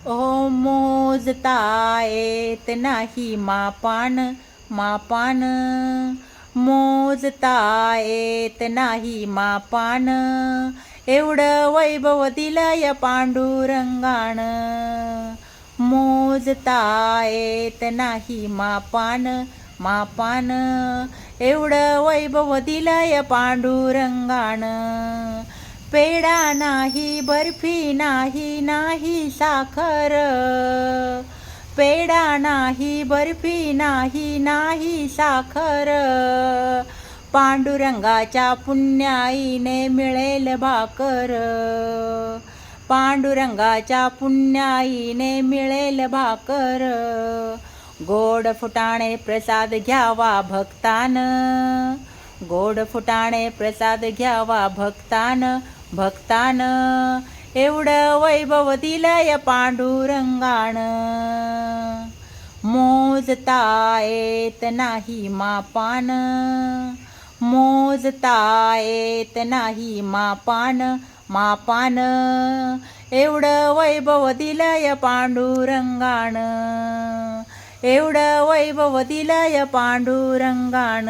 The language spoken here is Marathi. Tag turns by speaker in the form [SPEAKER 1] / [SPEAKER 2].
[SPEAKER 1] ओ मोजता येत नाही मापान मापान, मोजता येत नाही मापान, एवढं वैभव दिलंय पांडुरंगाण. मोजता येत नाही मापान मापान, एवढं वैभव दिलंय पांडुरंगाण. पेढा नाही बर्फी नाही नाही साखर, पेढा नाही बर्फी नाही नाही साखर, पांडुरंगाच्या पुण्याईने मिळेल भाकर. पांडुरंगाच्या पुण्याईने मिळेल भाकर. गोड फुटाणे प्रसाद घ्यावा भक्तान, गोड फुटाणे प्रसाद घ्यावा भक्तान भक्तान, एवढं वैभव दिलंय पांडुरंगाण. मोजता येत नाही मापान, मोजता येत नाही मापान मापान, एवढं वैभव दिलंय पांडुरंगाण. एवढं वैभव दिलंय पांडुरंगाण.